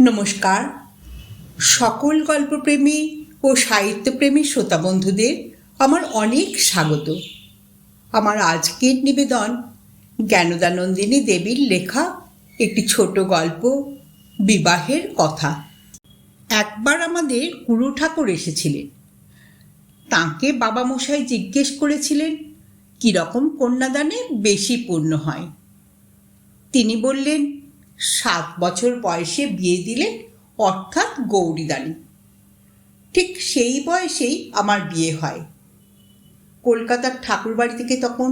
নমস্কার। সকল গল্পপ্রেমী ও সাহিত্যপ্রেমী শ্রোতা বন্ধুদের আমার অনেক স্বাগত। আমার আজকের নিবেদন জ্ঞানদানন্দিনী দেবীর লেখা একটি ছোট গল্প, বিবাহের কথা। একবার আমাদের গুরু ঠাকুর এসেছিলেন। তাঁকে বাবামশাই জিজ্ঞেস করেছিলেন কীরকম কন্যাদানে বেশি পুণ্য হয়। তিনি বললেন, 7 বছর বয়সে বিয়ে দিলে অর্থাৎ গৌরীদানি। ঠিক সেই বয়সেই আমার বিয়ে হয়। কলকাতার ঠাকুরবাড়ি থেকে তখন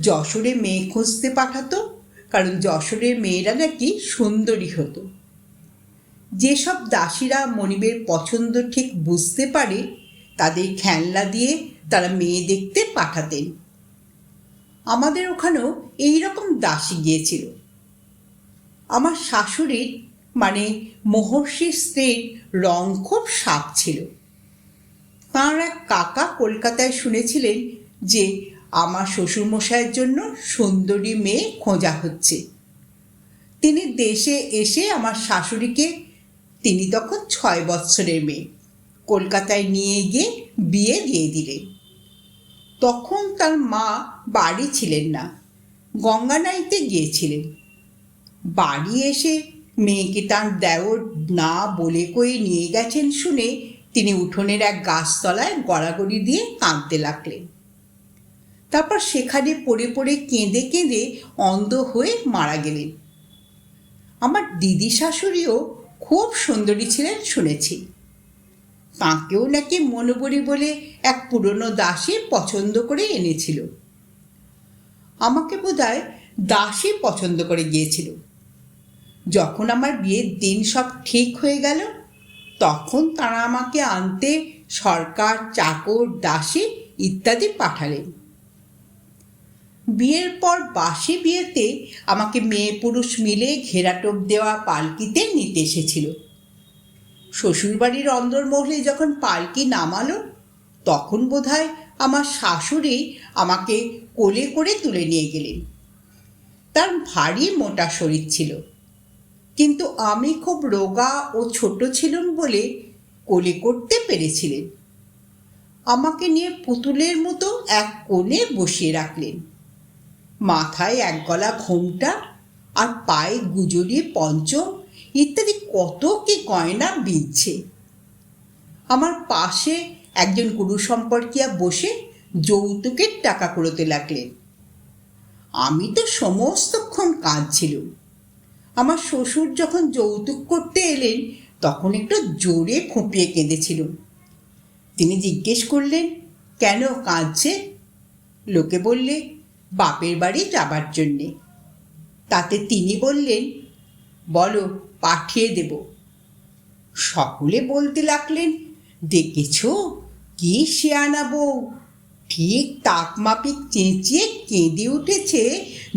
যশোরে মেয়ে খুঁজতে পাঠাতো, কারণ যশোরের মেয়েরা নাকি সুন্দরী হতো। যেসব দাসীরা মনিবের পছন্দ ঠিক বুঝতে পারে তাদের খেলনা দিয়ে তারা মেয়ে দেখতে পাঠাতেন। আমাদের ওখানেও এইরকম দাসী গিয়েছিল। আমার শাশুড়ির মানে মহর্ষির স্ত্রীর রং খুব সাপ ছিল। তাঁর এক কাকা কলকাতায় শুনেছিলেন যে আমার শ্বশুরমশাইয়ের জন্য সুন্দরী মেয়ে খোঁজা হচ্ছে। তিনি দেশে এসে আমার শাশুড়িকে, তিনি তখন 6 বৎসরের মেয়ে, কলকাতায় নিয়ে গিয়ে বিয়ে দিয়ে দিলেন। তখন তার মা বাড়ি ছিলেন না, গঙ্গানাইতে গিয়েছিলেন। বাড়ি এসে মেয়েকে তার দেওর না বলে কয়ে নিয়ে গেছেন শুনে তিনি উঠোনের এক গাছতলায় গড়াগড়ি দিয়ে কাঁদতে লাগলেন। তারপর সেখানে পড়ে পড়ে কেঁদে কেঁদে অন্ধ হয়ে মারা গেলেন। আমার দিদি শাশুড়িও খুব সুন্দরী ছিলেন শুনেছি। তাঁকেও নাকি মনোবরী বলে এক পুরনো দাসী পছন্দ করে এনেছিল। আমাকে বোধহয় দাসী পছন্দ করে গিয়েছিল। যখন আমার বিয়ের দিন সব ঠিক হয়ে গেল, তখন তারা আমাকে আনতে সরকার, চাকর, দাসী ইত্যাদি পাঠালেন। বিয়ের পর বাসি বিয়েতে আমাকে মেয়ে পুরুষ মিলে ঘেরাটোপ দেওয়া পালকিতে নিতে এসেছিল। শ্বশুরবাড়ির অন্দরমহলে যখন পালকি নামালো, তখন বোধহয় আমার শাশুড়ি আমাকে কোলে করে তুলে নিয়ে গেলেন। তার ভারী মোটা শরীর ছিল, কিন্তু আমি খুব রোগা ও ছোট ছিলাম বলে কোলে করতে পেরেছিলেন। আমাকে নিয়ে পুতুলের মতো এক কোণে বসিয়ে রাখলেন। মাথায় এক গলা ঘোমটা আর পায়ে গুজরি, পঞ্চম ইত্যাদি কত কি গয়না বিঁধছে। আমার পাশে একজন গুরু সম্পর্কিয়া বসে যৌতুকের টাকা কুড়োতে লাগলেন। আমি তো সমস্তক্ষণ কাঁদছিলাম। আমার শ্বশুর যখন যৌতুক করতে এলেন, তখন একটু জোরে ফুঁপিয়ে কেঁদেছিলুম। তিনি জিজ্ঞেস করলেন, কেন কাঁদছে? লোকে বললে, বাপের বাড়ি যাবার জন্যে। তাতে তিনি বললেন, বলো, পাঠিয়ে দেব। সকলে বলতে লাগলেন, দেখেছ কি শেয়ানা বউ, ঠিক তাকমাপিক চেঁচিয়ে কেঁদে উঠেছে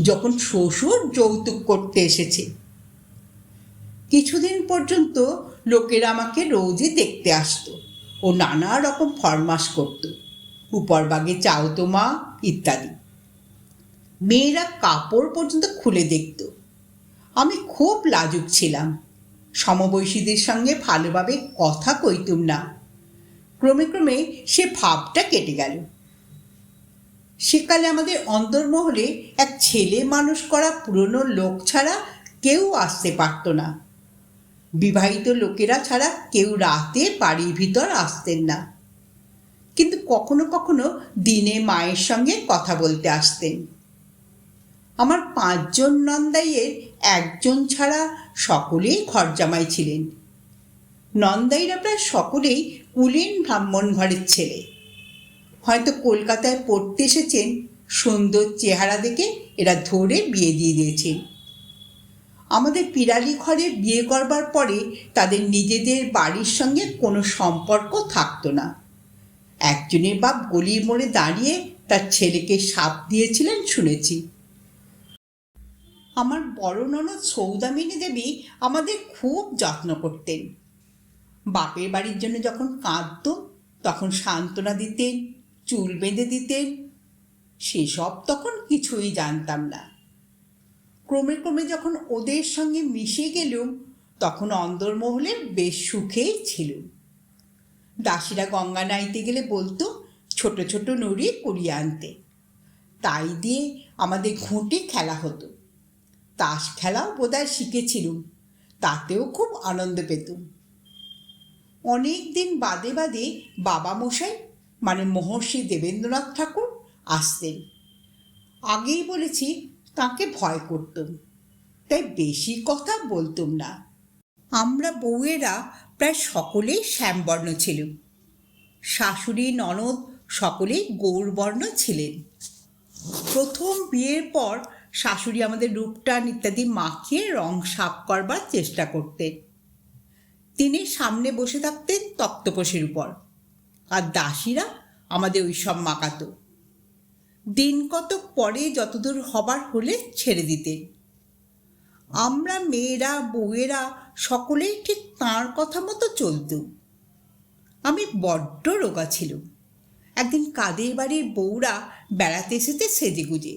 যখন শ্বশুর যৌতুক করতে এসেছে। কিছুদিন পর্যন্ত লোকেরা আমাকে রোজই দেখতে আসতো ও নানা রকম ফরমাস করত, উপরবাগে চাও তো মা ইত্যাদি। মেয়েরা কাপড় পর্যন্ত খুলে দেখত। আমি খুব লাজুক ছিলাম, সমবয়সীদের সঙ্গে ভালোভাবে কথা কইতুম না। ক্রমে ক্রমে সে ভাবটা কেটে গেল। সেকালে আমাদের অন্দরমহলে এক ছেলে মানুষ করা পুরনো লোক ছাড়া কেউ আসতে পারত না। বিবাহিত লোকেরা ছাড়া কেউ রাতে বাড়ির ভিতর আসতেন না, কিন্তু কখনো কখনো দিনে মায়ের সঙ্গে কথা বলতে আসতেন। আমার 5 জন নন্দাইয়ের একজন ছাড়া সকলেই ঘরজামাই ছিলেন। নন্দাইরা প্রায় সকলেই কুলীন ব্রাহ্মণ ঘরের ছেলে। হয়তো কলকাতায় পড়তে এসেছেন, সুন্দর চেহারা দেখে এরা ধরে বিয়ে দিয়ে দিয়েছেন। আমাদের পিরালি ঘরে বিয়ে করবার পরে তাদের নিজেদের বাড়ির সঙ্গে কোনো সম্পর্ক থাকতো না। একজনের বাপ গলির মোড়ে দাঁড়িয়ে তার ছেলেকে শাপ দিয়েছিলেন শুনেছি। আমার বড় ননদ সৌদামিনী দেবী আমাদের খুব যত্ন করতেন। বাপের বাড়ির জন্য যখন কাঁদত, তখন সান্ত্বনা দিতেন, চুল বেঁধে দিতেন। সেসব তখন কিছুই জানতাম না। ক্রমে ক্রমে যখন ওদের সঙ্গে মিশে গেলুম, তখন অন্দরমহলে বেশ সুখেই ছিল। দাসীরা গঙ্গা নাইতে গেলে বলতো ছোট ছোট নুড়ি কুড়িয়ে আনতে, তাই দিয়ে আমাদের ঘুঁটে খেলা হতো। তাস খেলাও বোধহয় শিখেছিলুম, তাতেও খুব আনন্দ পেতুম। অনেক দিন বাদে বাদে বাবা মশাই মানে মহর্ষি দেবেন্দ্রনাথ ঠাকুর আসতেন। আগেই বলেছি তাকে ভয় করতুম, তাই বেশি কথা বলতুম না। আমরা বউয়েরা প্রায় সকলেই শ্যামবর্ণ ছিলুম। শাশুড়ি ননদ সকলেই গৌরবর্ণ ছিলেন। প্রথম বিয়ের পর শাশুড়ি আমাদের রূপটান ইত্যাদি মাখিয়ে রং সাফ করবার চেষ্টা করতেন। তিনি সামনে বসে থাকতেন তক্তপোষের উপর, আর দাসীরা আমাদের ওই সব মাখাতো। দিন কতক পরে যতদূর হবার হলে ছেড়ে দিতেন। আমরা মেয়েরা বউয়েরা সকলেই ঠিক তাঁর কথা মতো চলতুম। আমি বড্ড রোগা ছিলুম। একদিন কাদের বাড়ির বউরা বেড়াতে এসেছে সেজেগুজে।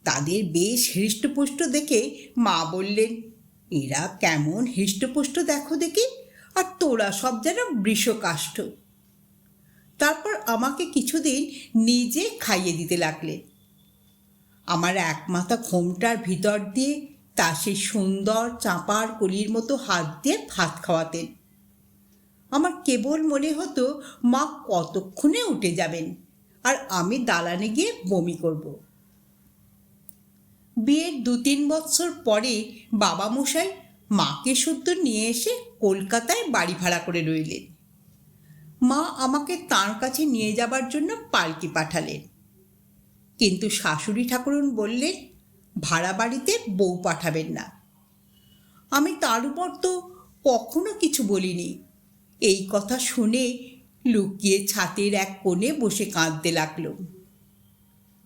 তাদের বেশ হৃষ্টপুষ্ট দেখে মা বললেন, এরা কেমন হৃষ্টপুষ্ট দেখো দেখি, আর তোরা সব যেন বৃষকাষ্ঠ। তারপর আমাকে কিছুদিন নিজে খাইয়ে দিতে লাগলেন। আমার এক মাথা ঘোমটার ভিতর দিয়ে তা সেই সুন্দর চাঁপার কলির মতো হাত দিয়ে ভাত খাওয়াতেন। আমার কেবল মনে হতো মা কতক্ষণে উঠে যাবেন, আর আমি দালানে গিয়ে বমি করব। বিয়ের 2-3 বছর পরে বাবা মশাই মাকে শুদ্ধ নিয়ে এসে কলকাতায় বাড়ি ভাড়া করে রইলেন। মা আমাকে তাঁর কাছে নিয়ে যাবার জন্য পালকি পাঠালেন, কিন্তু শাশুড়ি ঠাকুরুন বললেন ভাড়া বাড়িতে বউ পাঠাবেন না। আমি তার উপর তো কখনো কিছু বলিনি। এই কথা শুনে লুকিয়ে ছাতের এক কোণে বসে কাঁদতে লাগলো।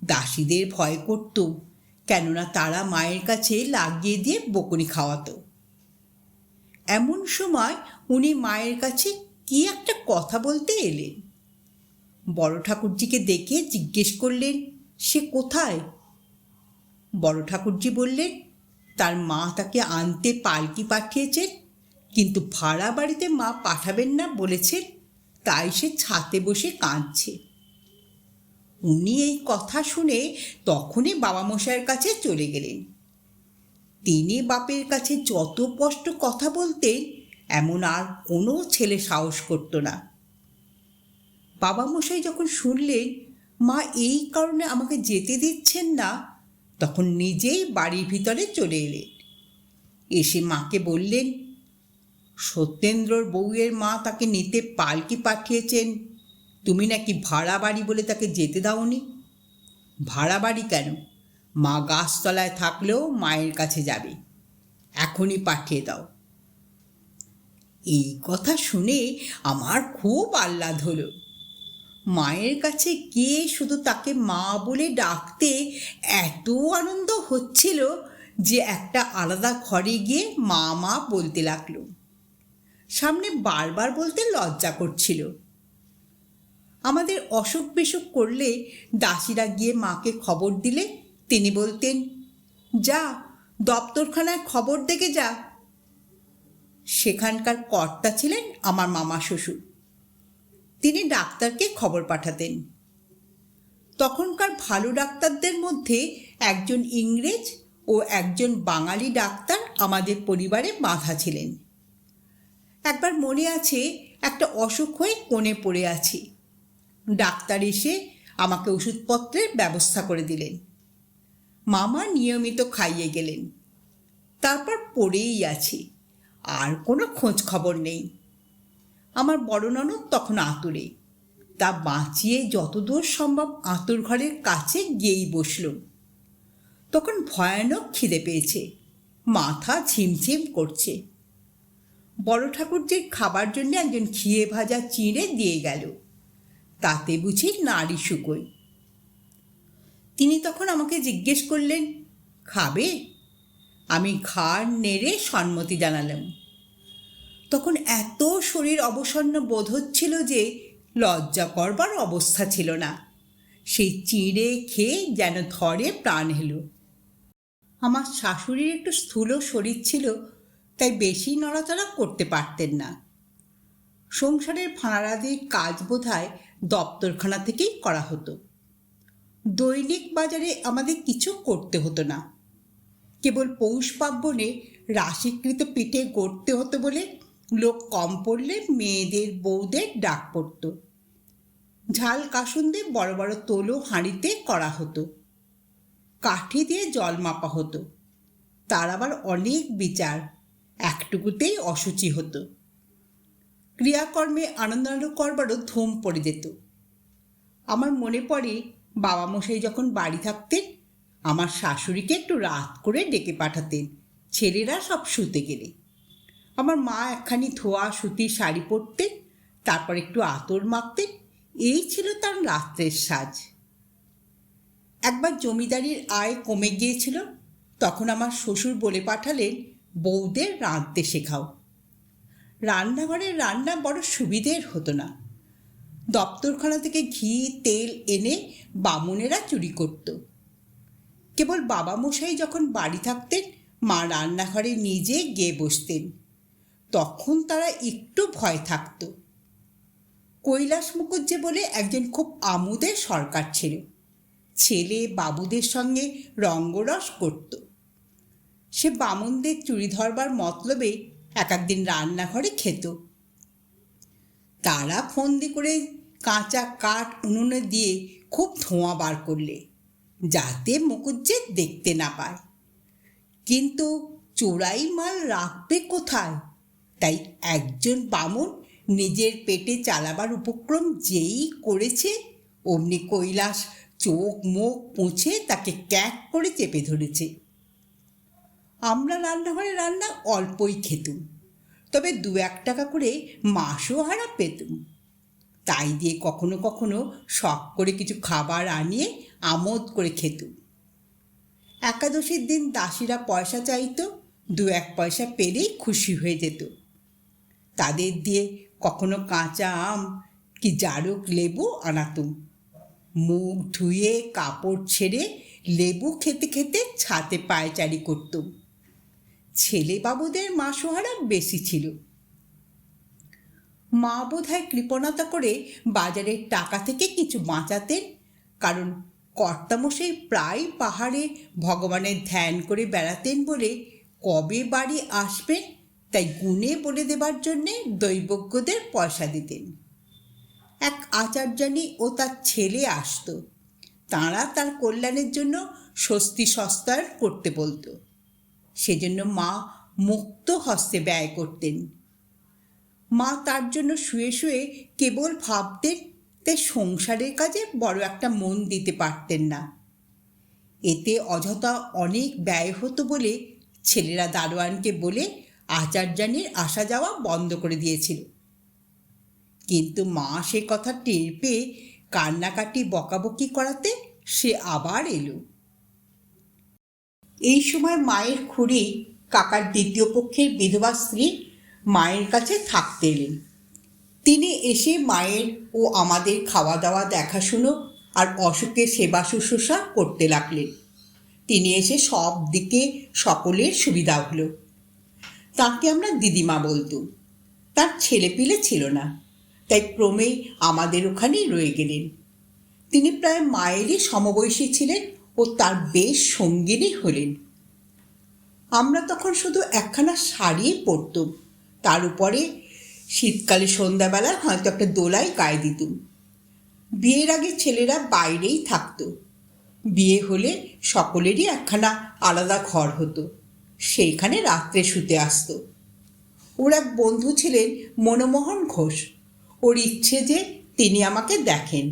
দাসীদের ভয় করত, কেননা তারা মায়ের কাছে লাগিয়ে দিয়ে বকুনি খাওয়াতো। এমন সময় উনি মায়ের কাছে কি একটা কথা বলতে এলেন। বড় ঠাকুরজিকে দেখে জিজ্ঞেস করলেন, সে কোথায়? বড় ঠাকুরজি বললেন, তার মা তাকে আনতে পালকি পাঠিয়েছেন, কিন্তু ভাড়া বাড়িতে মা পাঠাবেন না বলেছেন, তাই সে ছাতে বসে কাঁদছে। উনি এই কথা শুনে তখনই বাবা মশাইয়ের কাছে চলে গেলেন। তিনি বাপের কাছে যত স্পষ্ট কথা বলতেন, এমন আর কোনো ছেলে সাহস করত না। বাবা মশাই যখন শুনলেন মা এই কারণে আমাকে যেতে দিচ্ছেন না, তখন নিজেই বাড়ির ভিতরে চলে এলেন। এসে মাকে বললেন, সত্যেন্দ্রর বউয়ের মা তাকে নিতে পালকি পাঠিয়েছেন, তুমি নাকি ভাড়া বাড়ি বলে তাকে যেতে দাওনি। ভাড়া বাড়ি কেন, মা গাছতলায় থাকলেও মায়ের কাছে যাবে, এখনই পাঠিয়ে দাও। এই কথা শুনে আমার খুব আহ্লাদ হলো। মায়ের কাছে গিয়ে শুধু তাকে মা বলে ডাকতে এত আনন্দ হচ্ছিল যে একটা আলাদা ঘরে গিয়ে মা মা বলতে লাগলো। সামনে বারবার বলতে লজ্জা করছিল। আমাদের অসুখ বিসুখ করলে দাসীরা গিয়ে মাকে খবর দিলে তিনি বলতেন, যা দপ্তরখানায় খবর দেখে যা। সেখানকার কর্তা ছিলেন আমার মামা শ্বশুর। তিনি ডাক্তারকে খবর পাঠাতেন। তখনকার ভালো ডাক্তারদের মধ্যে একজন ইংরেজ ও একজন বাঙালি ডাক্তার আমাদের পরিবারে বাঁধা ছিলেন। একবার মনে আছে, একটা অসুখ হয়ে কোণে পড়ে আছি। ডাক্তার এসে আমাকে ওষুধপত্রের ব্যবস্থা করে দিলেন। মামা নিয়মিত খাইয়ে গেলেন। তারপর পড়েই আছি, আর কোনো খোঁজ খবর নেই। আমার বড় ননদ তখন আতুরে, তা বাঁচিয়ে যতদূর সম্ভব আঁতুর ঘরের কাছে গিয়েই বসল। তখন ভয়ানক খিদে পেয়েছে, মাথা ঝিমঝিম করছে। বড় ঠাকুরজির খাবার জন্য একজন ঘিয়ে ভাজা চিঁড়ে দিয়ে গেল, তাতে বুঝি নাড়ি শুকোয়। তিনি তখন আমাকে জিজ্ঞেস করলেন, খাবে? আমি ঘাড় নেড়ে সম্মতি জানালাম। তখন এত শরীর অবসন্ন বোধ হচ্ছিল যে লজ্জা করবার অবস্থা ছিল না। সেই চিঁড়ে খেয়ে যেন ধরে প্রাণ এলো। আমার শাশুড়ির একটু স্থূল শরীর ছিল, তাই বেশি নড়াচড়া করতে পারতেন না। সংসারের ফাঁড়াদের কাজ বোধহয় দপ্তরখানা থেকেই করা হতো। দৈনিক বাজারে আমাদের কিছু করতে হতো না। কেবল পৌষ পার্বণে রাশিকৃত পিঠে গড়তে হতো বলে লোক কম পড়লে মেয়েদের বউদের ডাক পড়ত। ঝাল কাসুন্দে বড় বড় তোলো হাঁড়িতে করা হতো। কাঠি দিয়ে জল মাপা হতো। তার আবার অনেক বিচার, একটুকুতেই অসুচি হতো। ক্রিয়াকর্মে আনন্দানন্দ করবারও ধুম পড়ে যেত। আমার মনে পড়ে বাবা মশাই যখন বাড়ি থাকতেন আমার শাশুড়িকে একটু রাত করে ডেকে পাঠাতেন, ছেলেরা সব শুতে গেলে। আমার মা একখানি ধোয়া সুতির শাড়ি পরতেন, তারপর একটু আতর মাখতেন। এই ছিল তার রাত্রের সাজ। একবার জমিদারির আয় কমে গিয়েছিল, তখন আমার শ্বশুর বলে পাঠালেন, বউদের রাঁধতে শেখাও। রান্নাঘরের রান্না বড় সুবিধের হতো না। দপ্তরখানা থেকে ঘি তেল এনে বামুনেরা চুরি করত। কেবল বাবা মশাই যখন বাড়ি থাকতেন মা রান্নাঘরে নিজে গিয়ে বসতেন, তখন তারা একটু ভয় থাকত। কৈলাস মুখুজ্জে বলে একজন খুব আমোদের সরকার ছিল। ছেলে বাবুদের সঙ্গে রঙ্গরস করত। সে বামুনদের চুরি ধরবার মতলবে এক একদিন রান্নাঘরে খেত। তারা ফন্দি করে কাঁচা কাঠ উনুনে দিয়ে খুব ধোঁয়া বার করলে, যাতে মুখুজ্জে দেখতে না পায়। কিন্তু চোরাই মাল রাখবে কোথায়? তাই একজন বামুন নিজের পেটে চালাবার উপক্রম যেই করেছে, অমনি কৈলাস চোখ মুখ পুঁছে তাকে ক্যাক করে চেপে ধরেছে। আমরা রান্নাঘরে রান্না অল্পই খেতুম, তবে 2-1 টাকা করে মাসও হারা পেতুম। তাই দিয়ে কখনো কখনো শখ করে কিছু খাবার আনিয়ে আমোদ করে খেতুম। একাদশীর দিন দাসীরা পয়সা চাইত, 2-1 পয়সা পেলেই খুশি হয়ে যেত। তাদের দিয়ে কখনো কাঁচা আম কি জারক লেবু আনাতুম। মুখ ধুয়ে কাপড় ছেড়ে লেবু খেতে খেতে ছাতে পায়চারি করতুম। ছেলে বাবুদের মাসোহারা বেশি ছিল। মা বোধহয় কৃপণতা করে বাজারের টাকা থেকে কিছু বাঁচাতেন, কারণ কর্তামশাই প্রায় পাহাড়ে ভগবানের ধ্যান করে বেড়াতেন বলে কবে বাড়ি আসবেন তাই গুণে বলে দেবার জন্যে দৈবজ্ঞদের পয়সা দিতেন। এক আচার্যানী ও তার ছেলে আসত, তাঁরা তার কল্যাণের জন্য স্বস্তি সস্তার করতে বলতো। সেজন্য মা মুক্ত হস্তে ব্যয় করতেন। মা তার জন্য শুয়ে শুয়ে কেবল ভাবতেন, তাই সংসারের কাজে বড় একটা মন দিতে পারতেন না। এতে অযথা অনেক ব্যয় হতো বলে ছেলেরা দারোয়ানকে বলে আচার্যানীর আসা যাওয়া বন্ধ করে দিয়েছিল। কিন্তু মা সে কথা টের পেয়ে কান্নাকাটি বকাবকি করাতে সে আবার এলো। এই সময় মায়ের খুড়ি কাকার দ্বিতীয় পক্ষের বিধবা স্ত্রী মায়ের কাছে থাকতে এলেন। তিনি এসে মায়ের ও আমাদের খাওয়া দাওয়া দেখাশুনো আর অসুখের সেবা শুশ্রূষা করতে লাগলেন। তিনি এসে সব দিকে সকলের সুবিধা হলো। তাকে আমরা দিদিমা বলতুম। তার ছেলেপিলে ছিল না, তাই ক্রমেই আমাদের ওখানেই রয়ে গেলেন। তিনি প্রায় মায়েরই সমবয়সী ছিলেন ও তার বেশ সঙ্গিনী হলেন। আমরা তখন শুধু একখানা শাড়ি পরতুম, তার উপরে শীতকালে সন্ধ্যাবেলা হয়তো একটা দোলাই গায়ে দিতুম। বিয়ের আগে ছেলেরা বাইরেই থাকতো, বিয়ে হলে সকলেরই একখানা আলাদা ঘর হতো, সেইখানে রাত্রে শুতে আসতো। ওর এক বন্ধু ছিলেন মনমোহন ঘোষ। ওর ইচ্ছে যে তিনি আমাকে দেখেন,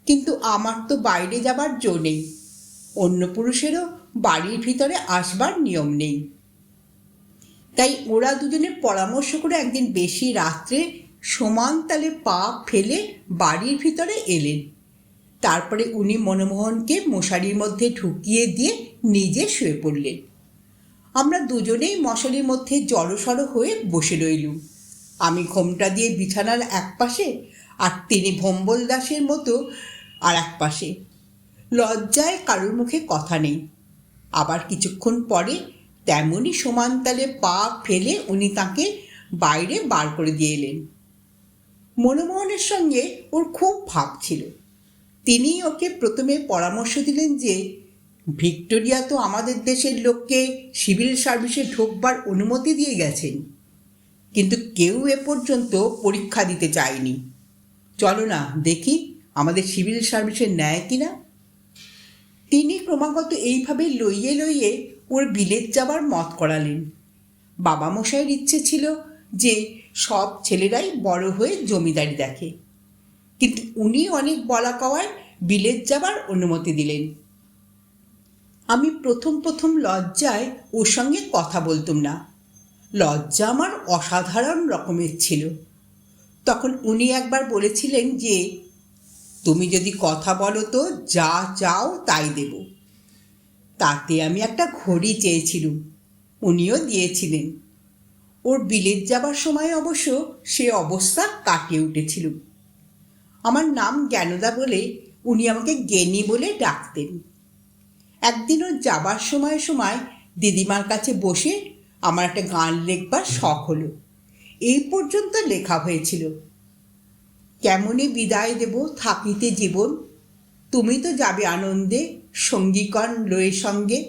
কিন্তু আমার তো বাইরে যাবার জো নেই। অন্য পুরুষেরও বাড়ির ভিতরে আসবার নিয়ম নেই। তাই ওরা দুজনে পরামর্শ করে একদিন বেশি রাত্রে সমান তালে পা ফেলে বাড়ির ভিতরে এলেন। তারপরে উনি মনমোহনকে মশারির মধ্যে ঢুকিয়ে দিয়ে নিজে শুয়ে পড়লেন। আমরা দুজনেই মশারির মধ্যে জড়সড় হয়ে বসে রইলুম। আমি ঘোমটা দিয়ে বিছানার এক পাশে, আর তিনি ভম্বল দাসের মতো আর এক পাশে। লজ্জায় কারোর মুখে কথা নেই। আবার কিছুক্ষণ পরে তেমনই সমানতালে পা ফেলে উনি তাকে বাইরে বার করে দিয়ে এলেন। মনমোহনের সঙ্গে ওর খুব ভাব ছিল। তিনি ওকে প্রথমে পরামর্শ দিলেন যে ভিক্টোরিয়া তো আমাদের দেশের লোককে সিভিল সার্ভিসে ঢোকবার অনুমতি দিয়ে গেছেন, কিন্তু কেউ এ পর্যন্ত পরীক্ষা দিতে চায়নি। চলো না দেখি আমাদের সিভিল সার্ভিসে নেয় কিনা। তিনি ক্রমাগত এইভাবে লইয়ে লইয়ে ওর বিলেত যাবার মত করালেন। বাবা মশাইয়ের ইচ্ছে ছিল যে সব ছেলেরাই বড় হয়ে জমিদারি দেখে, কিন্তু উনি অনেক বলা কওয়ায় বিলেত যাবার অনুমতি দিলেন। আমি প্রথম প্রথম লজ্জায় ওর সঙ্গে কথা বলতুম না। লজ্জা আমার অসাধারণ রকমের ছিল। তখন উনি একবার বলেছিলেন যে তুমি যদি কথা বলো তো যা চাও তাই দেব। তাতে আমি একটা ঘড়ি চেয়েছিলুম, উনিও দিয়েছিলেন। ওর বিলেত যাবার সময় অবশ্য সে অবস্থা কাটিয়ে উঠেছিল। আমার নাম জ্ঞানদা বলে উনি আমাকে জ্ঞানী বলে ডাকতেন। একদিন ওর যাবার সময় সময় দিদিমার কাছে বসে আমার একটা গান লেখবার শখ হলো। এই পর্যন্ত লেখা হয়েছিল: কেমনে বিদায় দেব থাকিতে জীবন, তুমি তো যাবে আনন্দে সঙ্গীকণ লয়ে সঙ্গে।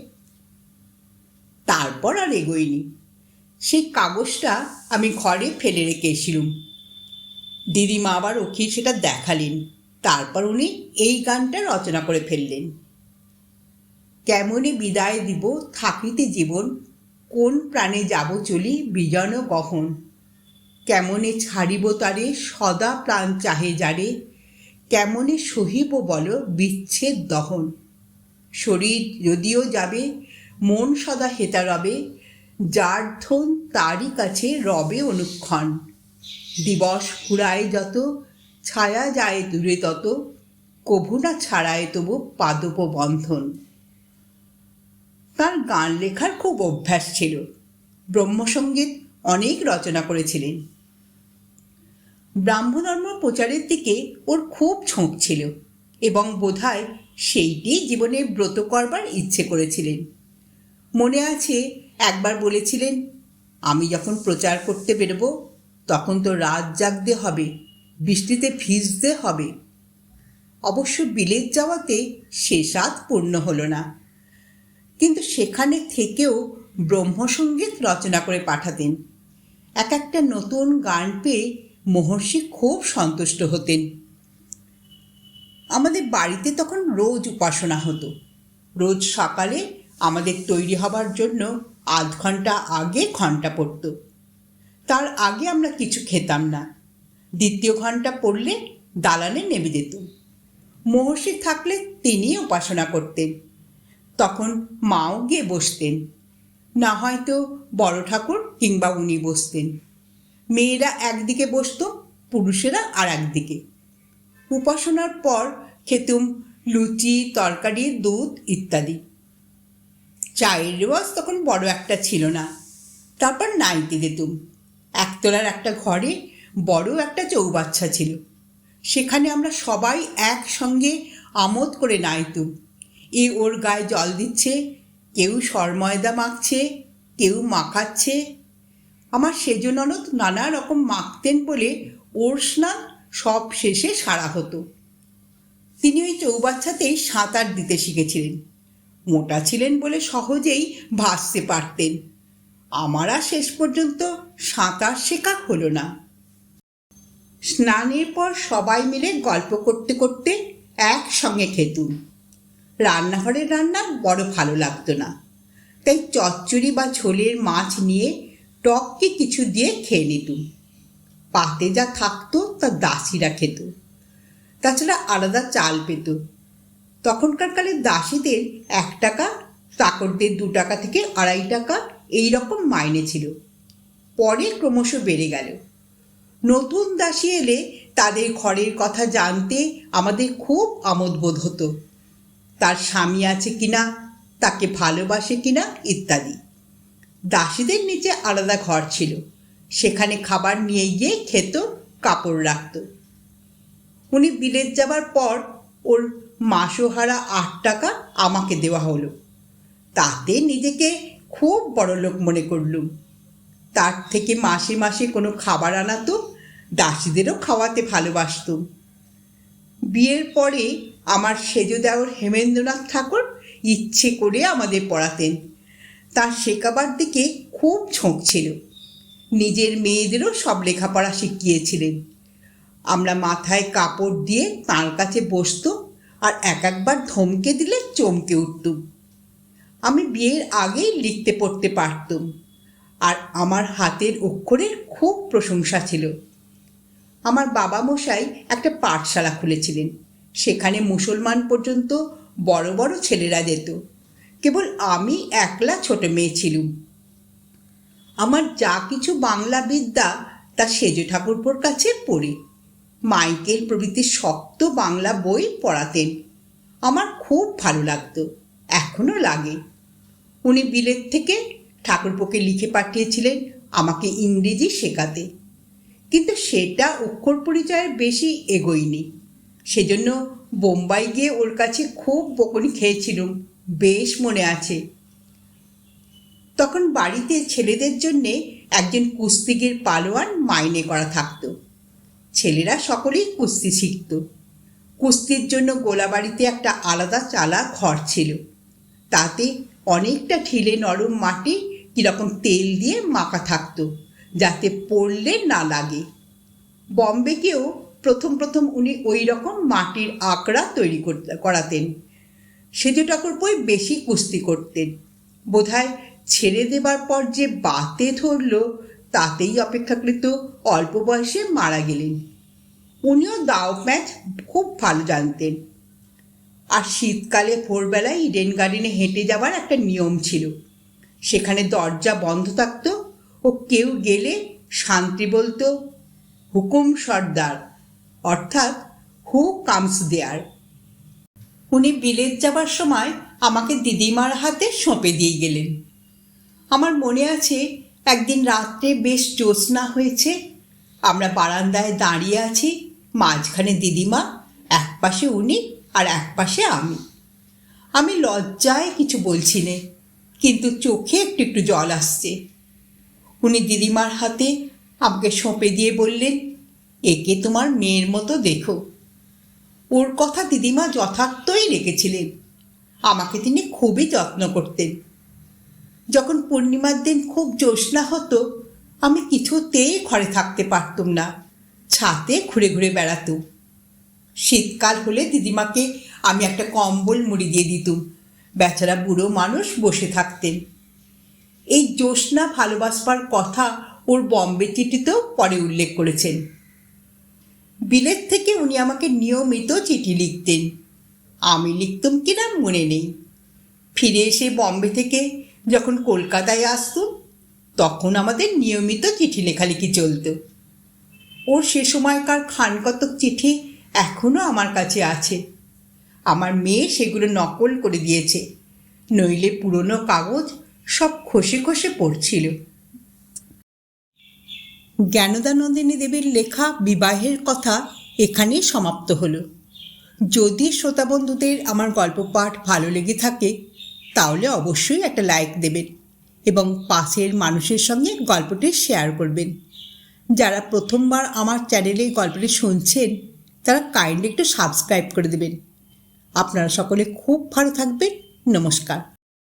তারপর আর এগোইনি। সেই কাগজটা আমি ঘরে ফেলে রেখে এসিলুম। দিদিমা আবার ওকে সেটা দেখালেন। তারপর উনি এই গানটা রচনা করে ফেললেন: কেমনে বিদায় দিব থাকিতে জীবন, কোন প্রাণে যাব চলি বিজন গহন, কেমনে ছাড়িব তারে সদা প্রাণ চাহে যারে, কেমনে সহিব বল বিচ্ছেদ দহন, শরীর যদিও যাবে মন সদা হেতা রবে, যার ধন তারই কাছে রবে অনুক্ষণ, দিবস ফুরায় যত ছায়া যায় দূরে তত, কভু না ছাড়ায় তবু পাদপ বন্ধন। তার গান লেখার খুব অভ্যাস ছিল। ব্রহ্মসঙ্গীত অনেক রচনা করেছিলেন। ব্রাহ্মধর্ম প্রচারের দিকে ওর খুব ঝোঁক ছিল এবং বোধহয় সেইটি জীবনে ব্রত করবার ইচ্ছে করেছিলেন। মনে আছে একবার বলেছিলেন, আমি যখন প্রচার করতে বেরোব তখন তো রাত জাগতে হবে, বৃষ্টিতে ভিজতে হবে। অবশ্য বিলেত যাওয়াতে সে স্বাদ পূর্ণ হলো না, কিন্তু সেখানে থেকেও ব্রহ্মসঙ্গীত রচনা করে পাঠাতেন। এক একটা নতুন গান পেয়ে মহর্ষি খুব সন্তুষ্ট হতেন। আমাদের বাড়িতে তখন রোজ উপাসনা হতো। রোজ সকালে আমাদের তৈরি হবার জন্য আধ ঘন্টা আগে ঘণ্টা পড়ত। তার আগে আমরা কিছু খেতাম না। দ্বিতীয় ঘণ্টা পড়লে দালানে নেমে যেতুম। মহর্ষি থাকলে তিনি উপাসনা করতেন। তখন মাও গিয়ে বসতেন, না হয়তো বড় ঠাকুর কিংবা উনি বসতেন। মেয়েরা একদিকে বসত, পুরুষেরা আর একদিকে। উপাসনার পর খেতুম লুচি, তরকারি, দুধ ইত্যাদি। চায়ের রেওয়াজ তখন বড় একটা ছিল না। তারপর নাইতে যেতুম। একতলার একটা ঘরে বড় একটা চৌবাচ্চা ছিল। সেখানে আমরা সবাই একসঙ্গে আমোদ করে নাইতুম। এ ওর গায়ে জল দিচ্ছে, কেউ সরময়দা মাখছে, কেউ মাখাচ্ছে। আমার সেজ ননদ নানা রকম মাখতেন বলে ওর স্নান সব শেষে সারা হতো। তিনি ওই চৌবাচ্চাতেই সাঁতার দিতে শিখেছিলেন। মোটা ছিলেন বলে সহজেই ভাসতে পারতেন। আমার আর শেষ পর্যন্ত সাঁতার শেখা হলো না। স্নানের পর সবাই মিলে গল্প করতে করতে একসঙ্গে খেতুম। রান্নাঘরের রান্না বড় ভালো লাগতো না, তাই চচ্চড়ি বা ঝোলের মাছ নিয়ে টককে কিছু দিয়ে খেয়ে নিতুম। পাতে যা থাকতো তা দাসীরা খেত। তাছাড়া আলাদা চাল পেত। তখনকার কালে দাসীদের 1 টাকা, চাকরদের 2 টাকা থেকে 2.5 টাকা এই রকম মাইনে ছিল। পরে ক্রমশ বেড়ে গেল। নতুন দাসী এলে তাদের ঘরের কথা জানতে আমাদের খুব আমোদবোধ হতো। তার স্বামী আছে কিনা, তাকে ভালোবাসে কিনা ইত্যাদি। দাসীদের নিচে আলাদা ঘর ছিল, সেখানে খাবার নিয়ে গিয়ে খেত, কাপড় রাখত। উনি বিলেত যাবার পর ওর মাসোহারা 8 টাকা আমাকে দেওয়া হলো। তাতে নিজেকে খুব বড়লোক মনে করলুম। তার থেকে মাসে মাসে কোনো খাবার আনাতো, দাসীদেরও খাওয়াতে ভালোবাসতুম। বিয়ের পরে আমার সেজ দেওর হেমেন্দ্রনাথ ঠাকুর ইচ্ছে করে আমাদের পড়াতেন। তার শেখাবার দিকে খুব ঝোঁক ছিল। নিজের মেয়েদেরও সব লেখাপড়া শিখিয়েছিলেন। আমরা মাথায় কাপড় দিয়ে তাঁর কাছে বসতুম আর একবার ধমকে দিলে চমকে উঠতুম। আমি বিয়ের আগেই লিখতে পড়তে পারতুম, আর আমার হাতের অক্ষরের খুব প্রশংসা ছিল। আমার বাবা মশাই একটা পাঠশালা খুলেছিলেন। সেখানে মুসলমান পর্যন্ত বড় বড় ছেলেরা যেত। কেবল আমি একলা ছোট মেয়ে ছিলুম। আমার যা কিছু বাংলা বিদ্যা তা সেজ ঠাকুরপোর কাছে পড়ি। মাইকেল প্রভৃতি শক্ত বাংলা বই পড়াতেন। আমার খুব ভালো লাগতো, এখনও লাগে। উনি বিলেত থেকে ঠাকুরপোকে লিখে পাঠিয়েছিলেন আমাকে ইংরেজি শেখাতে, কিন্তু সেটা অক্ষর পরিচয়ের বেশি এগোয়নি। সেজন্য বোম্বাই গিয়ে ওর কাছে খুব বকুনি খেয়েছিলুম, বেশ মনে আছে। তখন বাড়িতে ছেলেদের জন্যে একজন কুস্তিগির পালোয়ান মাইনে করা থাকতো। ছেলেরা সকলেই কুস্তি শিখত। কুস্তির জন্য গোলাবাড়িতে একটা আলাদা চালা ঘর ছিল। তাতে অনেকটা ঢিলে নরম মাটি কীরকম তেল দিয়ে মাখা থাকতো, যাতে পড়লে না লাগে। বম্বেকেও প্রথম প্রথম উনি ওই রকম মাটির আঁকড়া তৈরি করাতেন। সেজ ঠাকুরপোই বেশি কুস্তি করতেন। বোধহয় ছেড়ে দেবার পর যে বাতে ধরল, তাতেই অপেক্ষাকৃত অল্প বয়সে মারা গেলেন। উনিও দাও ম্যাচ খুব ভালো জানতেন। আর শীতকালে ভোরবেলায় ইডেন গার্ডেনে হেঁটে যাওয়ার একটা নিয়ম ছিল। সেখানে দরজা বন্ধ থাকতো ও কেউ গেলে শান্তি বলতো, হুকুম সর্দার, অর্থাৎ হু কামস দেয়ার। উনি বিলেত যাবার সময় আমাকে দিদিমার হাতে সঁপে দিয়ে গেলেন। আমার মনে আছে, একদিন রাত্রে বেশ জ্যোৎস্না হয়েছে। আমরা বারান্দায় দাঁড়িয়ে আছি, মাঝখানে দিদিমা, এক পাশে উনি আর এক পাশে আমি। আমি লজ্জায় কিছু বলছি নে, কিন্তু চোখে একটু একটু জল আসছে। উনি দিদিমার হাতে আমাকে সঁপে দিয়ে বললেন, একে তোমার মেয়ের মতো দেখো। ওর কথা দিদিমা যথার্থই রেখেছিলেন। আমাকে তিনি খুবই যত্ন করতেন। যখন পূর্ণিমার দিন খুব জ্যোৎস্না হতো, আমি কিছুতেই ঘরে থাকতে পারতুম না, ছাদে ঘুরে ঘুরে বেড়াতুম। শীতকাল হলে দিদিমাকে আমি একটা কম্বল মুড়ি দিয়ে দিতুম। বেচারা বুড়ো মানুষ বসে থাকতেন। এই জ্যোৎস্না ভালোবাসবার কথা ওর বম্বে চিঠিতেও পরে উল্লেখ করেছেন। বিলেত থেকে উনি আমাকে নিয়মিত চিঠি লিখতেন। আমি লিখতুম কিনা মনে নেই। ফিরে এসে বম্বে থেকে যখন কলকাতায় আসতুম, তখন আমাদের নিয়মিত চিঠি লেখালেখি চলত। ওর সে সময়কার খানকতক চিঠি এখনও আমার কাছে আছে। আমার মেয়ে সেগুলো নকল করে দিয়েছে, নইলে পুরনো কাগজ সব খসে খসে পড়ছিল। জ্ঞানদানন্দিনী দেবীর লেখা বিবাহের কথা এখানেই সমাপ্ত হলো। যদি শ্রোতা বন্ধুদের আমার গল্প পাঠ ভালো লেগে থাকে, তাহলে অবশ্যই একটা লাইক দেবেন এবং পাশের মানুষের সঙ্গে গল্পটি শেয়ার করবেন। যারা প্রথমবার আমার চ্যানেলে গল্পটি শুনছেন, তারা কাইন্ডলি একটু সাবস্ক্রাইব করে দেবেন। আপনারা সকলে খুব ভালো থাকবেন। নমস্কার।